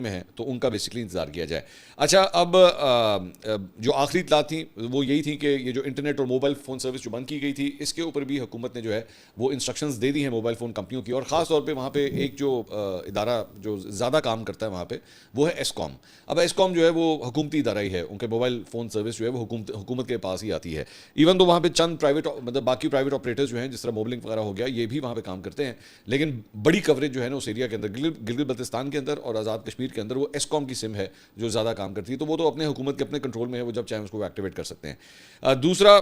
میں ہیں تو ان کا بیسکلی انتظار کیا جائے. اچھا, اب جو آخری اطلاعات تھیں وہ یہی تھیں کہ یہ جو انٹرنیٹ اور موبائل فون سروس جو بند کی گئی تھی, اس کے اوپر بھی حکومت نے جو ہے وہ انسٹرکشنز دے دی ہیں موبائل فون کمپنیوں کی, اور خاص طور پہ وہاں پہ ایک جو ادارہ جو زیادہ کام کرتا ہے وہاں پہ وہ ہے ایس کام. اب ایس کام جو ہے وہ حکومتی ادارہ ہی ہے, ان کے موبائل فون سروس جو ہے وہ حکومت کے پاس ہی آتی ہے. ایون تو وہاں پہ چند پرائیویٹ مطلب باقی پرائیویٹ آپریٹرز جو ہیں جس طرح موبلنک وغیرہ ہو گیا یہ بھی وہاں پہ کام کرتے ہیں, لیکن بڑی کوریج جو ہے نا اس ایریا کے اندر گلگت بلتستان کے اندر اور آزاد کشمیر کے اندر وہ ایس کام کی سم ہے جو زیادہ کام کرتی ہے. تو وہ تو اپنے حکومت کے اپنے کنٹرول میں ہے, وہ جب چاہیں اس کو ایکٹیویٹ کر سکتے ہیں. دوسرا,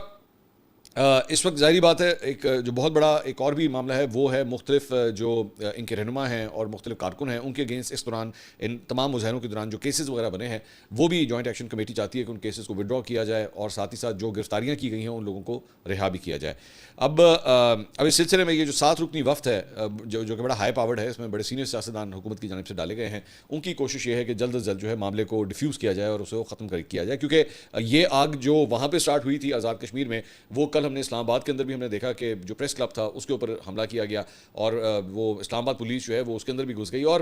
اس وقت ظاہری بات ہے ایک جو بہت بڑا ایک اور بھی معاملہ ہے وہ ہے مختلف جو ان کے رہنما ہیں اور مختلف کارکن ہیں ان کے اگینسٹ اس دوران ان تمام مظاہروں کے دوران جو کیسز وغیرہ بنے ہیں وہ بھی جوائنٹ ایکشن کمیٹی چاہتی ہے کہ ان کیسز کو وڈرا کیا جائے اور ساتھ ہی ساتھ جو گرفتاریاں کی گئی ہیں ان لوگوں کو رہا بھی کیا جائے. اب اس سلسلے میں یہ جو 7 رکنی وفد ہے جو کہ بڑا ہائی پاورڈ ہے, اس میں بڑے سینئر سیاستدان حکومت کی جانب سے ڈالے گئے ہیں, ان کی کوشش یہ ہے کہ جلد از جلد جو ہے معاملے کو ڈیفیوز کیا جائے اور اسے ختم کیا جائے, کیونکہ یہ آگ جو وہاں پہ سٹارٹ ہوئی تھی آزاد کشمیر میں وہ کل ہم نے اسلام آباد کے اندر بھی ہم نے دیکھا کہ جو پریس کلب تھا اس کے اوپر حملہ کیا گیا اور وہ اسلام آباد پولیس جو ہے وہ اس کے اندر بھی گھس گئی, اور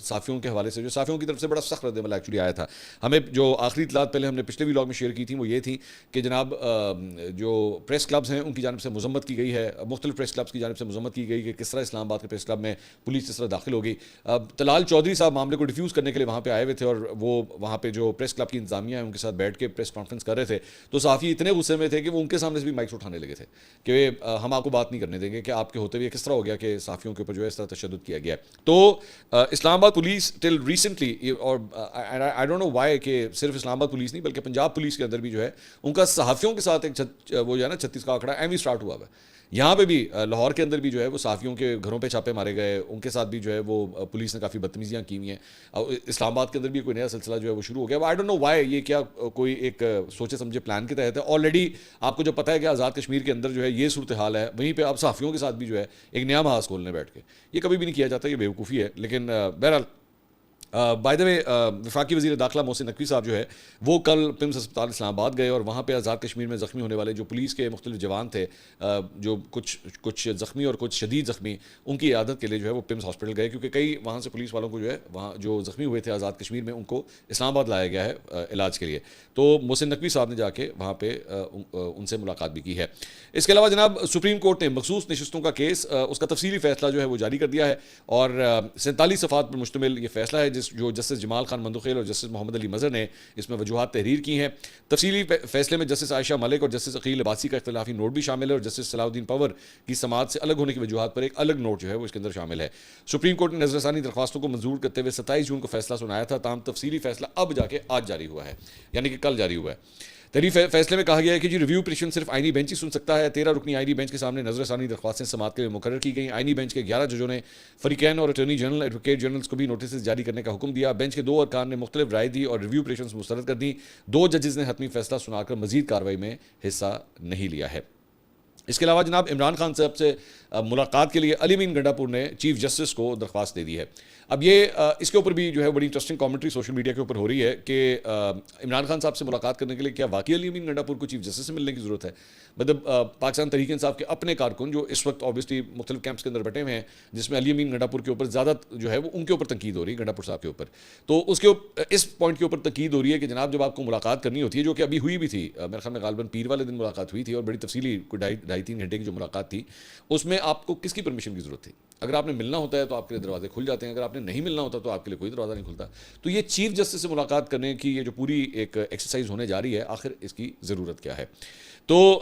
صحافیوں کے حوالے سے جو صحافیوں کی طرف سے بڑا سخت رد عمل ایکچولی آیا تھا. ہمیں جو آخری اطلاعات پہلے ہم نے پچھلے ولاگ میں شیئر کی تھیں وہ یہ تھی کہ جناب جو پریس کلبز ہیں ان کی جانب سے مذمت کی گئی ہے, مختلف پریس کلبز کی جانب سے مذمت کی گئی کہ کس طرح اسلام آباد کے پریس کلب میں پولیس اس طرح داخل ہو گئی. طلال چودھری صاحب معاملے کو ڈیفیوز کرنے کے لیے وہاں پہ آئے ہوئے تھے اور وہ وہاں پہ جو پریس کلب کی انتظامیہ ہے ان کے ساتھ بیٹھ کے پریس کانفرنس کر رہے تھے, تو صحافی اتنے غصے میں تھے کہ وہ ان کے سامنے سے بھی مائکس اٹھانے لگے تھے کہ ہم آپ کو بات نہیں کرنے دیں گے کہ آپ کے ہوتے ہوئے کس طرح ہو گیا کہ صحافیوں کے اوپر جو ہے اس طرح تشدد کیا گیا. تو اسلام آباد پولیس ٹل ریسنٹلی, اور آئی ڈونٹ نو وائی کہ صرف اسلام آباد پولیس نہیں بلکہ پنجاب پولیس کے اندر بھی جو ہے ان کا صحافیوں کے ساتھ ایک وہ جو ہے نا 36 کا آنکڑا ایویں اسٹارٹ ہوا ہے. یہاں پہ بھی لاہور کے اندر بھی جو ہے وہ صحافیوں کے گھروں پہ چھاپے مارے گئے, ان کے ساتھ بھی جو ہے وہ پولیس نے کافی بدتمیزیاں کی ہوئی ہیں. اسلام آباد کے اندر بھی کوئی نیا سلسلہ جو ہے وہ شروع ہو گیا. آئی ڈونٹ نو وائی, یہ کیا کوئی ایک سوچے سمجھے پلان کے تحت ہے. آلریڈی آپ کو جو پتہ ہے کہ آزاد کشمیر کے اندر جو ہے یہ صورتحال ہے, وہیں پہ آپ صحافیوں کے ساتھ بھی جو ہے ایک نیا محاذ کھولنے بیٹھ کے, یہ کبھی بھی نہیں کیا جاتا, یہ بیوقوفی ہے. لیکن بہرحال بائی دا وے وفاقی وزیر داخلہ محسن نقوی صاحب جو ہے وہ کل پمس اسپتال اسلام آباد گئے اور وہاں پہ آزاد کشمیر میں زخمی ہونے والے جو پولیس کے مختلف جوان تھے, جو کچھ زخمی اور کچھ شدید زخمی, ان کی عیادت کے لیے جو ہے وہ پمس ہاسپٹل گئے, کیونکہ کئی وہاں سے پولیس والوں کو جو ہے وہاں جو زخمی ہوئے تھے آزاد کشمیر میں ان کو اسلام آباد لایا گیا ہے علاج کے لیے. تو محسن نقوی صاحب نے جا کے وہاں پہ ان سے ملاقات بھی کی ہے. اس کے علاوہ جناب سپریم کورٹ نے مخصوص نشستوں کا کیس اس کا تفصیلی فیصلہ جو ہے وہ جاری کر دیا ہے, اور 47 صفحات پر مشتمل یہ فیصلہ ہے جو جسٹس جمال خان مندوخیل اور جسٹس محمد علی مظہر نے اس میں وجوہات تحریر کی ہیں. تفصیلی فیصلے میں جسٹس عائشہ ملک اور جسٹس عقیل عباسی کا اختلافی نوٹ بھی شامل ہے, اور جسٹس صلاح الدین پور کی سماعت سے الگ ہونے کی وجوہات پر ایک الگ نوٹ جو ہے وہ اس کے اندر شامل ہے. سپریم کورٹ نے نظر ثانی درخواستوں کو منظور کرتے ہوئے 27 جون کو فیصلہ سنایا تھا, تاہم تفصیلی فیصلہ اب جا کے آج جاری ہوا ہے, یعنی کہ کل جاری ہوا ہے. تحریر فیصلے میں کہا گیا ہے کہ ریویو پٹیشن صرف آئینی بینچ ہی سن سکتا ہے. 13 رکنی آئینی بینچ کے سامنے نظر ثانی درخواستیں سماعت کے لیے مقرر کی گئیں. آئینی بینچ کے 11 ججوں نے فریقین اور اٹارنی جنرل ایڈوکیٹ جنرلز کو بھی نوٹسز جاری کرنے کا حکم دیا. بینچ کے 2 ارکان نے مختلف رائے دی اور ریویو پٹیشنز مسترد کر دیں. 2 ججز نے حتمی فیصلہ سنا کر مزید کارروائی میں حصہ نہیں لیا ہے. اس کے علاوہ جناب عمران خان صاحب سے ملاقات کے لیے علی امین گنڈا پور نے چیف جسٹس کو درخواست دے دی ہے. اب یہ اس کے اوپر بھی جو ہے بڑی انٹرسٹنگ کامنٹری سوشل میڈیا کے اوپر ہو رہی ہے کہ عمران خان صاحب سے ملاقات کرنے کے لیے کیا واقعی علی امین گنڈا پور کو چیف جسٹس سے ملنے کی ضرورت ہے. مطلب پاکستان تحریک انصاف کے اپنے کارکن جو اس وقت اوبیسلی مختلف کیمپس کے اندر بیٹھے ہوئے ہیں, جس میں علی امین گنڈا پور کے اوپر زیادہ جو ہے وہ ان کے اوپر تنقید ہو رہی ہے, گنڈا پور صاحب کے اوپر. تو اس پوائنٹ کے اوپر تنقید ہو رہی ہے کہ جناب جب آپ کو ملاقات کرنی ہوتی ہے, جو کہ ابھی ہوئی بھی تھی, میرے خیال میں غالباً پیر والے دن ملاقات ہوئی تھی اور بڑی تفصیلی کوئی 2.5-3 گھنٹے کی جو ملاقات تھی, اس میں آپ کو کس کی پرمیشن کی ضرورت تھی. اگر آپ نے ملنا ہوتا ہے تو آپ کے دروازے کھل جاتے ہیں, اگر آپ نے نہیں ملنا ہوتا تو آپ کے لیے کوئی دروازہ نہیں کھلتا. تو یہ چیف جسٹس سے ملاقات کرنے کی یہ جو پوری ایک ایکسرسائز ہونے جا رہی ہے, آخر اس کی ضرورت کیا ہے. تو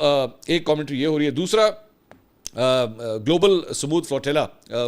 ایک کامنٹری یہ ہو رہی ہے. دوسرا, گلوبل سمود فلوٹیلا,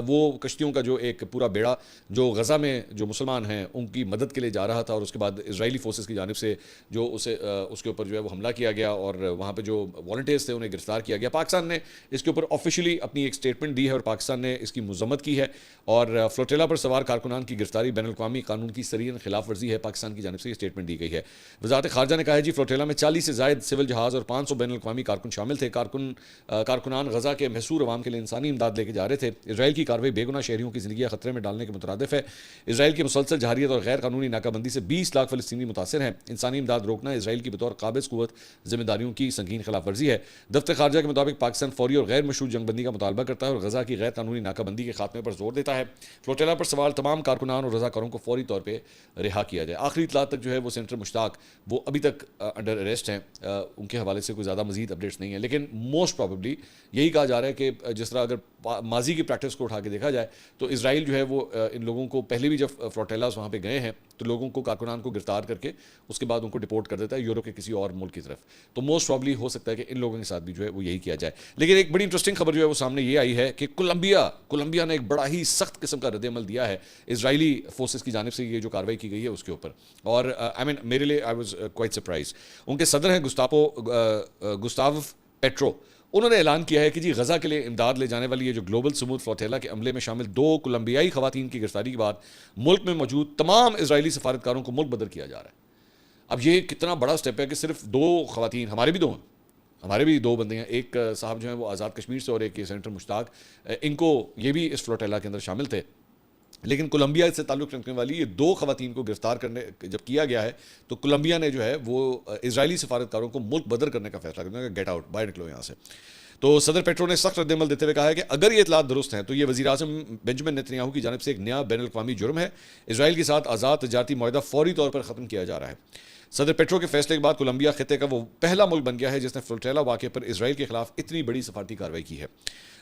وہ کشتیوں کا جو ایک پورا بیڑا جو غزہ میں جو مسلمان ہیں ان کی مدد کے لیے جا رہا تھا, اور اس کے بعد اسرائیلی فورسز کی جانب سے جو اس کے اوپر جو ہے وہ حملہ کیا گیا اور وہاں پہ جو والنٹیئرز تھے انہیں گرفتار کیا گیا. پاکستان نے اس کے اوپر آفیشلی اپنی ایک سٹیٹمنٹ دی ہے اور پاکستان نے اس کی مذمت کی ہے, اور فلوٹیلا پر سوار کارکنان کی گرفتاری بین الاقوامی قانون کی سرین خلاف ورزی ہے. پاکستان کی جانب سے یہ سٹیٹمنٹ دی گئی ہے. وزارت خارجہ نے کہا ہے جی فلوٹیلا میں 40 سے زائد سول جہاز اور 500 بین الاقوامی کارکن شامل تھے. کارکنان غزہ کے محصور عوام کے لیے انسانی امداد لے کے جا رہے تھے. اسرائیل کی کارروائی بے گناہ شہریوں کی زندگیاں خطرے میں ڈالنے کے مترادف ہے. اسرائیل کی مسلسل جہریت اور غیر قانونی ناکہ بندی سے 20 لاکھ فلسطینی متاثر ہیں. انسانی امداد روکنا اسرائیل کی بطور قابض قوت ذمہ داریوں کی سنگین خلاف ورزی ہے. دفتر خارجہ کے مطابق پاکستان فوری اور غیر مشروط جنگ بندی کا مطالبہ کرتا ہے اور غزہ کی غیر قانونی ناکہ بندی کے خاتمے پر زور دیتا ہے. فلوٹیلا پر سوال تمام کارکنان اور رضاکاروں کو فوری طور پہ رہا کیا جائے. آخری اطلاعات تک جو ہے وہ سینیٹر مشتاق وہ ابھی تک انڈر اریسٹ ہیں. ان کے حوالے سے کوئی زیادہ مزید اپڈیٹس نہیں ہیں, لیکن موسٹ پروبیبلی یہی کہا جا رہا ہے کہ جس طرح اگر ماضی کی پریکٹس کو اٹھا کے دیکھا جائے تو اسرائیل جو ہے وہ ان لوگوں کو پہلے بھی جب فلوٹیلاز وہاں پہ گئے ہیں تو لوگوں کو کارکنان کو گرفتار کر کے اس کے بعد ان کو ڈپورٹ کر دیتا ہے یورپ کے کسی اور ملک کی طرف. تو موسٹ پروبیبلی ہو سکتا ہے کہ ان لوگوں کے ساتھ بھی جو ہے وہ یہی کیا جائے. لیکن ایک بڑی انٹرسٹنگ خبر جو ہے وہ سامنے یہ آئی ہے کہ کولمبیا نے ایک بڑا ہی سخت قسم کا رد عمل دیا ہے اسرائیلی فورسز کی جانب سے یہ جو کاروائی کی گئی ہے اس کے اوپر. اور میرے لیے آئی واز کوائٹ سرپرائز. ان کے صدر ہیں گستاو پیٹرو. انہوں نے اعلان کیا ہے کہ جی غزہ کے لیے امداد لے جانے والی یہ جو گلوبل سمود فلوٹیلا کے عملے میں شامل 2 کولمبیائی خواتین کی گرفتاری کے بعد ملک میں موجود تمام اسرائیلی سفارتکاروں کو ملک بدر کیا جا رہا ہے. اب یہ کتنا بڑا سٹیپ ہے کہ صرف 2 خواتین, ہمارے بھی 2 بندے ہیں, ایک صاحب جو ہیں وہ آزاد کشمیر سے اور ایک یہ سینیٹر مشتاق, ان کو یہ بھی اس فلوٹیلا کے اندر شامل تھے. لیکن کولمبیا سے تعلق رکھنے والی یہ 2 خواتین کو گرفتار کرنے جب کیا گیا ہے تو کولمبیا نے جو ہے وہ اسرائیلی سفارتکاروں کو ملک بدر کرنے کا فیصلہ کرنے کا, گیٹ آؤٹ, باہر نکلو یہاں سے. تو صدر پیٹرو نے سخت رد عمل دیتے ہوئے کہا ہے کہ اگر یہ اطلاعات درست ہیں تو یہ وزیر اعظم بنجمن نیتنیاہو کی جانب سے ایک نیا بین الاقوامی جرم ہے. اسرائیل کے ساتھ آزاد تجارتی معاہدہ فوری طور پر ختم کیا جا رہا ہے. صدر پیٹرو کے فیصلے کے بعد کولمبیا خطے کا وہ پہلا ملک بن گیا ہے جس نے فلوٹیلا واقعے پر اسرائیل کے خلاف اتنی بڑی سفارتی کارروائی کی ہے.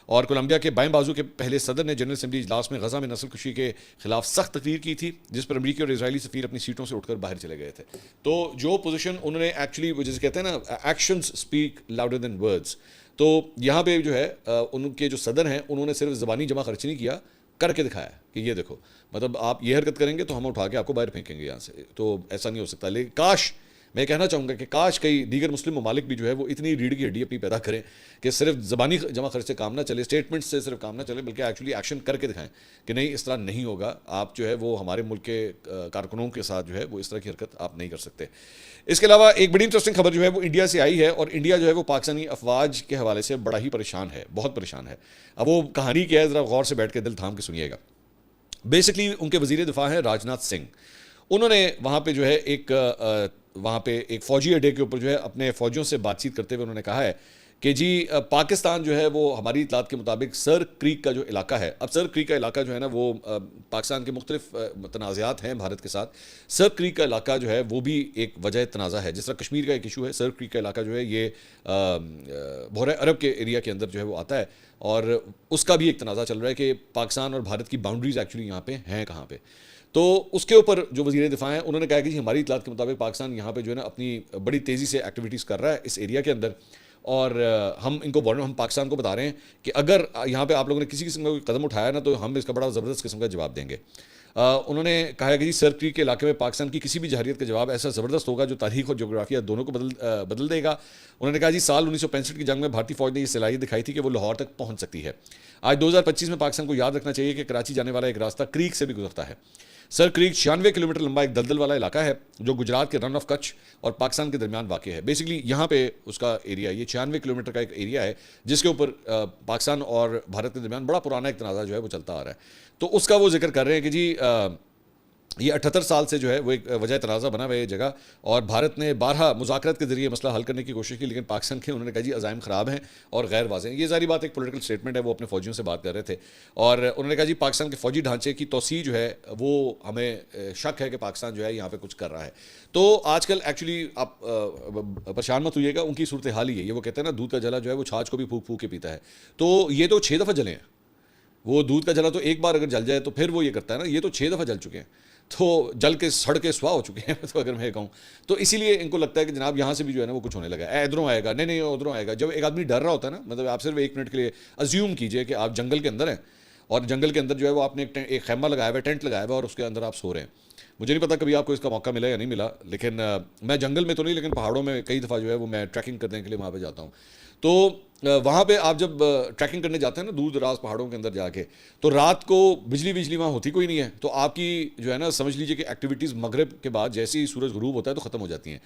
اور کولمبیا کے بائیں بازو کے پہلے صدر نے جنرل اسمبلی اجلاس میں غزہ میں نسل کشی کے خلاف سخت تقریر کی تھی جس پر امریکی اور اسرائیلی سفیر اپنی سیٹوں سے اٹھ کر باہر چلے گئے تھے. تو جو پوزیشن انہوں نے ایکچولی وہ جسے کہتے ہیں نا actions speak louder than words, تو یہاں پہ جو ہے ان کے جو صدر ہیں انہوں نے صرف زبانی جمع خرچ نہیں کیا, کر کے دکھایا کہ یہ دیکھو مطلب آپ یہ حرکت کریں گے تو ہم اٹھا کے آپ کو باہر پھینکیں گے یہاں سے. تو ایسا نہیں ہو سکتا. لیکن کاش, میں کہنا چاہوں گا کہ کاش کئی دیگر مسلم ممالک بھی جو ہے وہ اتنی ریڑھ کی ہڈی اپنی پیدا کریں کہ صرف زبانی جمع خرچ سے کام نہ چلے, اسٹیٹمنٹ سے صرف کام نہ چلے, بلکہ ایکچولی ایکشن کر کے دکھائیں کہ نہیں اس طرح نہیں ہوگا. آپ جو ہے وہ ہمارے ملک کے کارکنوں کے ساتھ جو ہے وہ اس طرح کی حرکت آپ نہیں کر سکتے. اس کے علاوہ ایک بڑی انٹرسٹنگ خبر جو ہے وہ انڈیا سے آئی ہے, اور انڈیا جو ہے وہ پاکستانی افواج کے حوالے سے بڑا ہی پریشان ہے, بہت پریشان ہے. اب وہ کہانی کیا ہے ذرا غور سے بیٹھ کے دل تھام کے سنیے گا. بیسکلی ان کے وزیر دفاع ہیں راجناتھ سنگھ. انہوں نے وہاں پہ جو ہے ایک فوجی اڈے کے اوپر جو ہے اپنے فوجیوں سے بات چیت کرتے ہوئے انہوں نے کہا ہے کہ جی پاکستان جو ہے وہ ہماری اطلاعات کے مطابق سر کریک کا جو علاقہ ہے, اب سر کریک کا علاقہ جو ہے نا وہ پاکستان کے مختلف تنازعات ہیں بھارت کے ساتھ. سر کریک کا علاقہ جو ہے وہ بھی ایک وجہ تنازع ہے, جس طرح کشمیر کا ایک ایشو ہے, سر کریک کا علاقہ جو ہے یہ بحیرہ عرب کے ایریا کے اندر جو ہے وہ آتا ہے, اور اس کا بھی ایک تنازع چل رہا ہے کہ پاکستان اور بھارت کی باؤنڈریز ایکچولی یہاں پہ ہیں کہاں پہ. تو اس کے اوپر جو وزیر دفاع ہیں انہوں نے کہا کہ جی ہماری اطلاعات کے مطابق پاکستان یہاں پہ جو ہے نا اپنی بڑی تیزی سے ایکٹیویٹیز کر رہا ہے اس ایریا کے اندر, اور ہم پاکستان کو بتا رہے ہیں کہ اگر یہاں پہ آپ لوگوں نے کسی قسم کا کوئی قدم اٹھایا نا تو ہم اس کا بڑا زبردست قسم کا جواب دیں گے. انہوں نے کہا کہ جی سر کریک کے علاقے میں پاکستان کی کسی بھی جہریت کا جواب ایسا زبردست ہوگا جو تاریخ اور جغرافیہ دونوں کو بدل دے گا. انہوں نے کہا جی سال 1965 کی جنگ میں بھارتی فوج نے یہ صلاحیت دکھائی تھی کہ وہ لاہور تک پہنچ سکتی ہے. آج 2025 میں پاکستان کو یاد رکھنا چاہیے کہ کراچی جانے والا ایک راستہ کریک سے بھی گزرتا ہے. سر کریک 96 کلومیٹر لمبا ایک دلدل والا علاقہ ہے جو گجرات کے رن آف کچھ اور پاکستان کے درمیان واقع ہے. بیسکلی یہاں پہ اس کا ایریا یہ 96 کلومیٹر کا ایک ایریا ہے جس کے اوپر پاکستان اور بھارت کے درمیان بڑا پرانا ایک تنازع جو ہے وہ چلتا آ رہا ہے. تو اس کا وہ ذکر کر رہے ہیں کہ جی یہ 78 سال سے جو ہے وہ ایک وجہ تنازع بنا ہوا ہے یہ جگہ, اور بھارت نے بارہا مذاکرات کے ذریعے مسئلہ حل کرنے کی کوشش کی, لیکن پاکستان کے انہوں نے کہا جی عزائم خراب ہیں اور غیر واضح ہیں. یہ ظاہری بات ایک پولیٹیکل اسٹیٹمنٹ ہے, وہ اپنے فوجیوں سے بات کر رہے تھے, اور انہوں نے کہا جی پاکستان کے فوجی ڈھانچے کی توسیع جو ہے وہ ہمیں شک ہے کہ پاکستان جو ہے یہاں پہ کچھ کر رہا ہے. تو آج کل ایکچولی آپ پریشان مت ہوئیے گا, ان کی صورتحال ہی ہے یہ. وہ کہتے ہیں نا دودھ کا جلا جو ہے وہ چھاچ کو بھی پھونک پھونک کے پیتا ہے. تو یہ تو 6 دفعہ جلے ہیں. وہ دودھ کا جلا تو ایک بار اگر جل جائے تو پھر وہ یہ کرتا ہے نا, یہ تو 6 دفعہ جل چکے ہیں, تو جل کے سڑ کے سوا ہو چکے ہیں تو اگر میں کہوں تو اسی لیے ان کو لگتا ہے کہ جناب یہاں سے بھی جو ہے نا وہ کچھ ہونے لگا ہے, ادھروں آئے گا, نہیں ادھروں آئے گا. جب ایک آدمی ڈر رہا ہوتا ہے نا, مطلب آپ صرف 1 منٹ کے لیے ازیوم کیجئے کہ آپ جنگل کے اندر ہیں اور جنگل کے اندر جو ہے وہ آپ نے ایک خیمہ لگایا ہوا ہے, ٹینٹ لگایا ہوا ہے, اور اس کے اندر آپ سو رہے ہیں. مجھے نہیں پتا کبھی آپ کو اس کا موقع ملا یا نہیں ملا, لیکن میں جنگل میں تو نہیں لیکن پہاڑوں میں کئی دفعہ جو ہے وہ میں ٹریکنگ کرنے کے لیے وہاں پہ جاتا ہوں. تو وہاں پہ آپ جب ٹریکنگ کرنے جاتے ہیں نا دور دراز پہاڑوں کے اندر جا کے, تو رات کو بجلی وہاں ہوتی کوئی نہیں ہے, تو آپ کی جو ہے نا سمجھ لیجئے کہ ایکٹیویٹیز مغرب کے بعد جیسے ہی سورج غروب ہوتا ہے تو ختم ہو جاتی ہیں.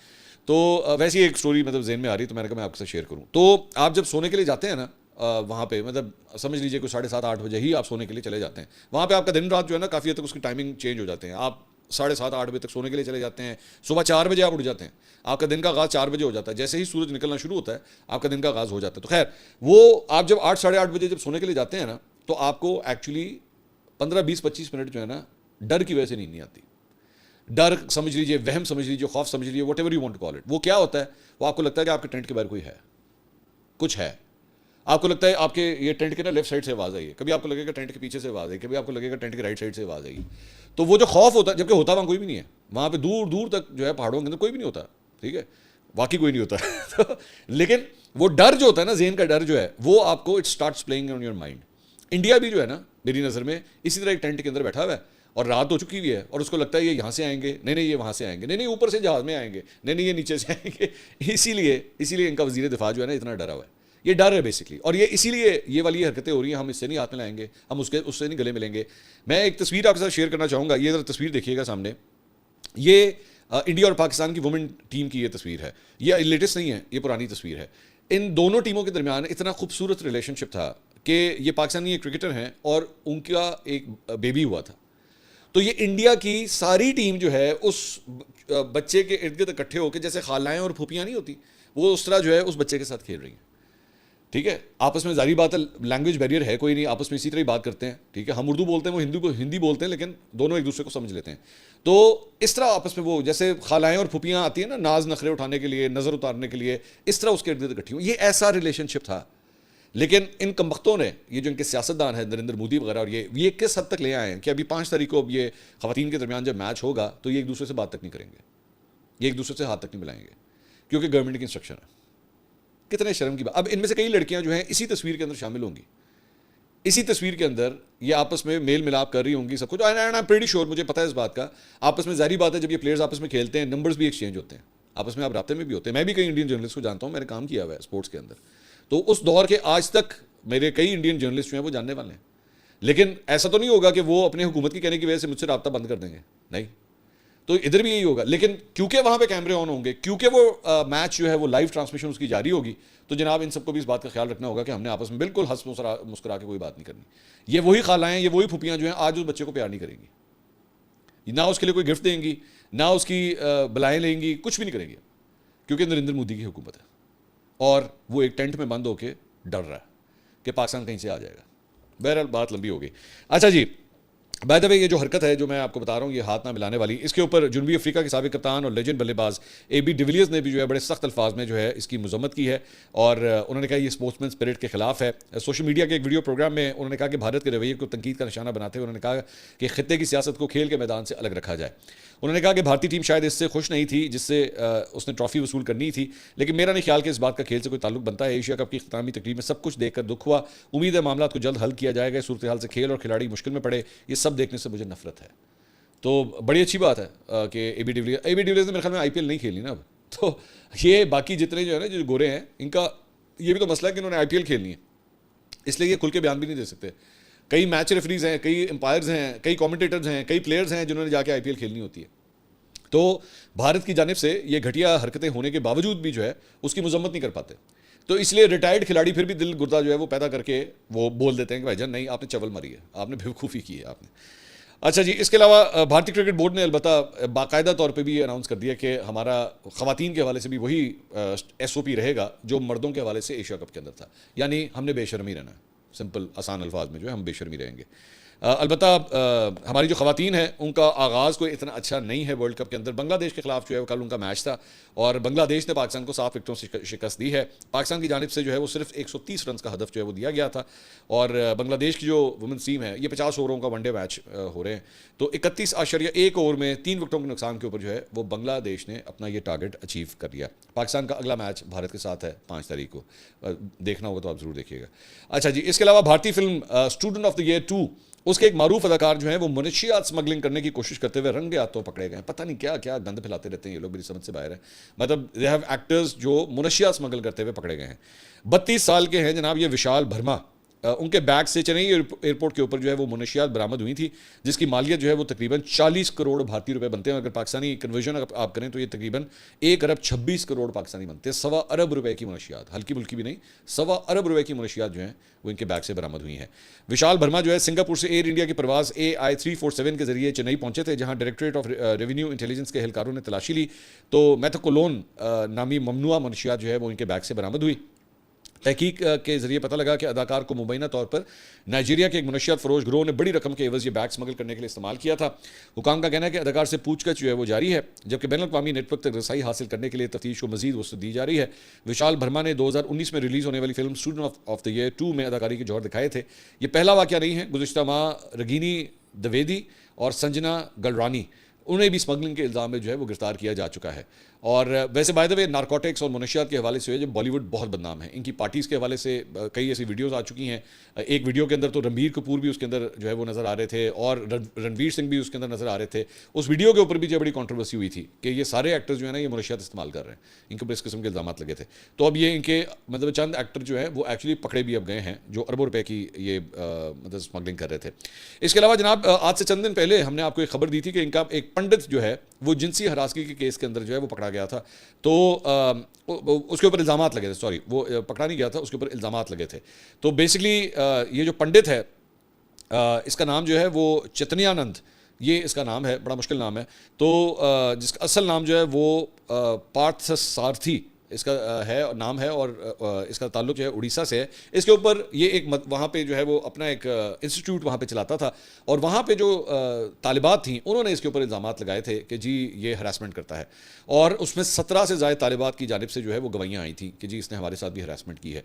تو ویسے ایک سٹوری مطلب ذہن میں آ رہی ہے تو میں نے کہا میں آپ کے ساتھ شیئر کروں. تو آپ جب سونے کے لیے جاتے ہیں نا وہاں پہ مطلب سمجھ لیجیے کوئی 7:30-8 بجے ہی آپ سونے کے لیے چلے جاتے ہیں. وہاں پہ آپ کا دن رات جو ہے نا کافی حد تک اس کی ٹائمنگ چینج ہو جاتے ہیں. آپ 7:30-8 بجے تک سونے کے لیے چلے جاتے ہیں, صبح 4 بجے آپ اٹھ جاتے ہیں, آپ کا دن کا آغاز 4 بجے ہو جاتا ہے. جیسے ہی سورج نکلنا شروع ہوتا ہے آپ کا دن کا آغاز ہو جاتا ہے. تو خیر وہ آپ جب 8-8:30 بجے جب سونے کے لیے جاتے ہیں نا تو آپ کو ایکچولی 15-20-25 منٹ جو ہے نا ڈر کی وجہ سے نیند نہیں آتی. ڈر سمجھ لیجیے, وہم سمجھ لیجیے, خوف سمجھ لیجیے, whatever you want to call it. وہ کیا ہوتا ہے, وہ آپ کو لگتا ہے کہ آپ کے ٹینٹ کے باہر کوئی ہے, کچھ ہے. آپ کو لگتا ہے آپ کے یہ ٹینٹ کے نا لیفٹ سائڈ سے آواز آئی ہے, کبھی آپ کو لگے گا ٹینٹ کے پیچھے سے آواز آئی, کبھی آپ کو لگے گا ٹینٹ کے رائٹ سائڈ سے آواز آئی. تو وہ جو خوف ہوتا ہے, جبکہ ہوتا وہاں کوئی بھی نہیں ہے, وہاں پہ دور دور تک جو ہے پہاڑوں کے اندر کوئی بھی نہیں ہوتا, ٹھیک ہے, واقعی کوئی نہیں ہوتا. لیکن وہ ڈر جو ہوتا ہے نا, ذہن کا ڈر جو ہے, وہ آپ کو it starts playing on your mind. India بھی جو ہے نا میری نظر میں اسی طرح ایک ٹینٹ کے اندر بیٹھا ہوا ہے اور رات ہو چکی ہوئی ہے, اور اس کو لگتا ہے یہ یہاں سے آئیں گے, نہیں یہ وہاں سے آئیں گے, نہیں اوپر سے جہاز میں آئیں گے, نہیں یہ نیچے سے آئیں گے. اسی لیے ان کا وزیر دفاع جو ہے نا اتنا ڈرا ہوا ہے. یہ ڈر ہے بیسکلی, اور یہ اسی لیے یہ والی حرکتیں ہو رہی ہیں. ہم اس سے نہیں ہاتھ میں لائیں گے, ہم اس سے نہیں گلے ملیں گے. میں ایک تصویر آپ کے ساتھ شیئر کرنا چاہوں گا, یہ ذرا تصویر دیکھیے گا سامنے. یہ انڈیا اور پاکستان کی وومن ٹیم کی یہ تصویر ہے, یہ لیٹسٹ نہیں ہے, یہ پرانی تصویر ہے. ان دونوں ٹیموں کے درمیان اتنا خوبصورت ریلیشن شپ تھا کہ یہ پاکستانی ایک کرکٹر ہیں اور ان کا ایک بیبی ہوا تھا. تو یہ انڈیا کی ساری ٹیم جو ہے اس بچے کے ارد گرد اکٹھے ہو کے, جیسے خالائیں اور پھوپھیاں نہیں ہوتی, وہ اس طرح جو ہے اس بچے کے ساتھ کھیل رہی ہیں. ٹھیک ہے, آپس میں ظاہری بات ہے لینگویج بیریئر ہے کوئی نہیں, آپس میں اسی طرح ہی بات کرتے ہیں. ٹھیک ہے, ہم اردو بولتے ہیں, وہ ہندی بولتے ہیں, لیکن دونوں ایک دوسرے کو سمجھ لیتے ہیں. تو اس طرح آپس میں وہ جیسے خالائیں اور پھوپھیاں آتی ہیں نا ناز نخرے اٹھانے کے لیے, نظر اتارنے کے لیے, اس طرح اس کے ارد گرد اکٹھی ہوں. یہ ایسا ریلیشن شپ تھا. لیکن ان کمبختوں نے, یہ جو ان کے سیاستدان ہیں نریندر مودی وغیرہ, اور یہ کس حد تک لے آئے ہیں کہ ابھی 5 تاریخ کو اب یہ خواتین کے درمیان جب میچ ہوگا تو یہ ایک دوسرے سے بات تک نہیں کریں گے, یہ ایک دوسرے سے ہاتھ تک نہیں ملائیں گے, کیونکہ گورنمنٹ کی انسٹرکشن ہے. کتنے شرم کی بات. اب ان میں سے کئی لڑکیاں جو ہیں اسی تصویر کے اندر شامل ہوں گی, اسی تصویر کے اندر یہ آپس میں میل ملاپ کر رہی ہوں گی, سب کچھ. پریٹی شیور, مجھے پتہ ہے اس بات کا. آپس میں ظاہری بات ہے جب یہ پلیئرز آپس میں کھیلتے ہیں نمبرز بھی ایکسچینج ہوتے ہیں, آپس میں آپ رابطے میں بھی ہوتے ہیں. میں بھی کئی انڈین جرنلسٹ کو جانتا ہوں, میں نے کام کیا ہوا ہے اسپورٹس کے اندر, تو اس دور کے آج تک میرے کئی انڈین جرنلسٹ جو ہیں وہ جاننے والے ہیں. لیکن ایسا تو نہیں ہوگا کہ وہ اپنے حکومت کی کہنے کی وجہ سے مجھ سے رابطہ بند کر دیں گے, نہیں. تو ادھر بھی یہی ہوگا. لیکن کیونکہ وہاں پہ کیمرے آن ہوں گے, کیونکہ وہ میچ جو ہے وہ لائیو ٹرانسمیشن اس کی جاری ہوگی, تو جناب ان سب کو بھی اس بات کا خیال رکھنا ہوگا کہ ہم نے آپس میں بالکل ہنس مسکرا کے کوئی بات نہیں کرنی. یہ وہی خالائیں, یہ وہی پھوپھیاں جو ہیں آج اس بچے کو پیار نہیں کریں گی, نہ اس کے لیے کوئی گفٹ دیں گی, نہ اس کی بلائیں لیں گی, کچھ بھی نہیں کریں گی, کیونکہ نریندر مودی کی حکومت ہے اور وہ ایک ٹینٹ میں بند ہو کے ڈر رہا ہے کہ پاکستان کہیں سے آ جائے گا. بہرحال بات لمبی ہو گئی. اچھا جی, بائی دا وے یہ جو حرکت ہے جو میں آپ کو بتا رہا ہوں, یہ ہاتھ نہ ملانے والی, اس کے اوپر جنوبی افریقہ کے سابق کپتان اور لیجنڈ بلے باز اے بی ڈیویلیئرز نے بھی جو ہے بڑے سخت الفاظ میں جو ہے اس کی مذمت کی ہے, اور انہوں نے کہا یہ اسپورٹس مین اسپرٹ کے خلاف ہے. سوشل میڈیا کے ایک ویڈیو پروگرام میں انہوں نے کہا کہ بھارت کے رویے کو تنقید کا نشانہ بناتے ہوئے انہوں نے کہا کہ خطے کی سیاست کو کھیل کے میدان سے الگ رکھا جائے. انہوں نے کہا کہ بھارتی ٹیم شاید اس سے خوش نہیں تھی جس سے اس نے ٹرافی وصول کرنی تھی, لیکن میرا نہیں خیال کہ اس بات کا کھیل سے کوئی تعلق بنتا ہے. ایشیا کپ کی اختتامی تقریب میں سب کچھ دیکھ کر دکھ ہوا, امید ہے معاملات کو جلد حل کیا جائے گا. صورتحال سے کھیل اور کھلاڑی مشکل میں پڑے, یہ سب دیکھنے سے مجھے نفرت ہے. تو بڑی اچھی بات ہے کہ اے بی ڈیویلیئرز نے میرے خیال میں آئی پی ایل نہیں کھیلی نا اب, تو یہ باقی جتنے جو ہے نا جو گورے ہیں ان کا یہ بھی تو مسئلہ ہے کہ انہوں نے آئی پی ایل کھیلنی ہے, اس لیے یہ کھل کے بیان بھی نہیں دے سکتے. کئی میچ ریفریز ہیں, کئی امپائرز ہیں, کئی کامنٹیٹرز ہیں, کئی پلیئرز ہیں جنہوں نے جا کے آئی پی ایل کھیلنی ہوتی ہے. تو بھارت کی جانب سے یہ گھٹیا حرکتیں ہونے کے باوجود بھی جو ہے اس کی مذمت نہیں کر پاتے, تو اس لیے ریٹائرڈ کھلاڑی پھر بھی دل گردہ جو ہے وہ پیدا کر کے وہ بول دیتے ہیں کہ بھائی جان نہیں, آپ نے چول ماری ہے, آپ نے بیوقوفی کی ہے آپ نے. اچھا جی, اس کے علاوہ بھارتی کرکٹ بورڈ نے البتہ باقاعدہ طور پہ بھی اناؤنس کر دیا کہ ہمارا خواتین کے حوالے سے بھی وہی ایس او پی رہے گا جو مردوں کے حوالے سے ایشیا کپ کے اندر تھا, یعنی ہم نے بے شرمی رہنا ہے. سمپل آسان الفاظ میں جو ہے ہم بے شرمی رہیں گے. البتہ ہماری جو خواتین ہیں ان کا آغاز کوئی اتنا اچھا نہیں ہے ورلڈ کپ کے اندر. بنگلہ دیش کے خلاف جو ہے کل ان کا میچ تھا اور بنگلہ دیش نے پاکستان کو 7 وکٹوں سے شکست دی ہے. پاکستان کی جانب سے جو ہے وہ صرف 130 رنز کا ہدف جو ہے وہ دیا گیا تھا, اور بنگلہ دیش کی جو وومنس ٹیم ہے یہ 50 اووروں کا ون ڈے میچ ہو رہے ہیں, تو 31.1 اوور میں 3 وکٹوں کے نقصان کے اوپر جو ہے وہ بنگلہ دیش نے اپنا یہ ٹارگٹ اچیو کر لیا. پاکستان کا اگلا میچ بھارت کے ساتھ ہے 5 تاریخ کو, دیکھنا ہوگا تو آپ ضرور دیکھیے گا. اچھا جی, اس کے علاوہ بھارتی film student of the year 2 اس کے ایک معروف اداکار جو ہیں وہ منشیات اسمگلنگ کرنے کی کوشش کرتے ہوئے رنگے ہاتھوں پکڑے گئے. پتہ نہیں کیا کیا گند پھیلاتے رہتے ہیں یہ لوگ, میری سمجھ سے باہر ہے. مطلب دے ہیو ایکٹرز جو منشیات اسمگل کرتے ہوئے پکڑے گئے ہیں. 32 سال کے ہیں جناب یہ وشال بھرما, ان کے بیگ سے چنئی ایئرپورٹ کے اوپر جو ہے وہ منشیات برآمد ہوئی تھی جس کی مالیت جو ہے وہ تقریباً 40 کروڑ بھارتی روپے بنتے ہیں. اگر پاکستانی کنورژن آپ کریں تو یہ تقریباً 1 ارب 26 کروڑ پاکستانی بنتے ہیں. 1.25 ارب روپے کی منشیات, ہلکی بلکی بھی نہیں, 1.25 ارب روپے کی منشیات جو ہیں وہ ان کے بیگ سے برآمد ہوئی ہیں. وشال ورما جو ہے سنگاپور سے ایئر انڈیا کی پرواز AI-347 کے ذریعے چنئی پہنچے تھے, جہاں ڈائریکٹوریٹ آف ریونیو انٹیلیجنس کے اہلکاروں نے تلاشی لی تو میتھوکولون نامی ممنوعہ منشیات جو ہے وہ ان کے بیگ سے برآمد ہوئی. تحقیق کے ذریعے پتہ لگا کہ اداکار کو مبینہ طور پر نائجیریا کے ایک منشیات فروش گروہ نے بڑی رقم کے عوض یہ بیگ اسمگل کرنے کے لیے استعمال کیا تھا. حکام کا کہنا ہے کہ اداکار سے پوچھ گچھ جو ہے وہ جاری ہے, جبکہ بین الاقوامی نیٹ ورک تک رسائی حاصل کرنے کے لیے تفتیش کو مزید وسعت دی جا رہی ہے. وشال ورما نے 2019 میں ریلیز ہونے والی film student of the year 2 میں اداکاری کے جوہر دکھائے تھے. یہ پہلا واقعہ نہیں ہے. گزشتہ ماہ رگینی دویدی اور سنجنا گلرانی انہیں بھی اسمگلنگ کے الزام میں جو ہے وہ گرفتار کیا جا چکا ہے. اور ویسے بائی دا وے نارکوٹکس اور منشیات کے حوالے سے جو بالی ووڈ بہت بدنام ہے. ان کی پارٹیز کے حوالے سے کئی ایسی ویڈیوز آ چکی ہیں. ایک ویڈیو کے اندر تو رنبیر کپور بھی اس کے اندر جو ہے وہ نظر آ رہے تھے اور رنویر سنگھ بھی اس کے اندر نظر آ رہے تھے. اس ویڈیو کے اوپر بھی جو بڑی کنٹروورسی ہوئی تھی کہ یہ سارے ایکٹرز جو ہے نا یہ منشیات استعمال کر رہے ہیں, ان کے اوپر اس قسم کے الزامات لگے تھے. تو اب یہ ان کے مطلب چند ایکٹر جو ہیں وہ ایکچولی پکڑے بھی اب گئے ہیں جو اربوں روپے کی یہ مطلب اسمگلنگ کر رہے تھے. اس کے علاوہ جناب آج سے چند دن پہلے ہم نے آپ کو ایک خبر دی تھی کہ ان کا ایک پنڈت جو ہے وہ جنسی ہراسگی کے کیس کے اندر جو ہے وہ پکڑا گیا تھا. تو اس کے اوپر الزامات لگے تھے, وہ پکڑا نہیں گیا تھا, اس کے اوپر الزامات لگے تھے. تو بیسکلی یہ جو پنڈت ہے اس کا نام جو ہے وہ چتنیانند, یہ اس کا نام ہے, بڑا مشکل نام ہے. تو جس کا اصل نام جو ہے وہ پارتھ سارتھی اس کا ہے نام ہے اور اس کا تعلق جو ہے اڑیسہ سے ہے. اس کے اوپر یہ ایک وہاں پہ جو ہے وہ اپنا ایک انسٹیٹیوٹ وہاں پہ چلاتا تھا اور وہاں پہ جو طالبات تھیں انہوں نے اس کے اوپر الزامات لگائے تھے کہ جی یہ ہراسمنٹ کرتا ہے. اور اس میں 17 سے زائد طالبات کی جانب سے جو ہے وہ گواہیاں آئی تھیں کہ جی اس نے ہمارے ساتھ بھی ہراسمنٹ کی ہے.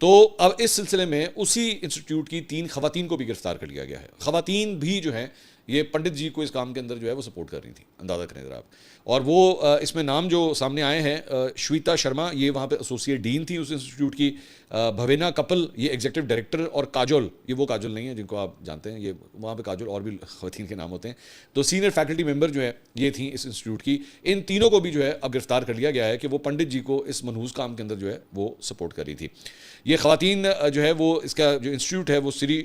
تو اب اس سلسلے میں اسی انسٹیٹیوٹ کی 3 خواتین کو بھی گرفتار کر لیا گیا ہے. خواتین بھی جو ہیں یہ پنڈت جی کو اس کام کے اندر جو ہے وہ سپورٹ کر رہی تھیں, اندازہ کریں ذرا آپ. اور وہ اس میں نام جو سامنے آئے ہیں شویتا شرما, یہ وہاں پہ ایسوسیٹ ڈین تھی اس انسٹیٹیوٹ کی. بھوینا کپل یہ ایگزیکٹو ڈائریکٹر, اور کاجول, یہ وہ کاجول نہیں ہے جن کو آپ جانتے ہیں, یہ وہاں پہ کاجول اور بھی خواتین کے نام ہوتے ہیں. تو سینئر فیکلٹی ممبر جو ہے یہ تھیں اس انسٹیٹیوٹ کی. ان تینوں کو بھی جو ہے اب گرفتار کر لیا گیا ہے کہ وہ پنڈت جی کو اس منحوس کام کے اندر جو ہے وہ سپورٹ کر رہی تھی. یہ خواتین جو ہے وہ اس کا جو انسٹیٹیوٹ ہے وہ سری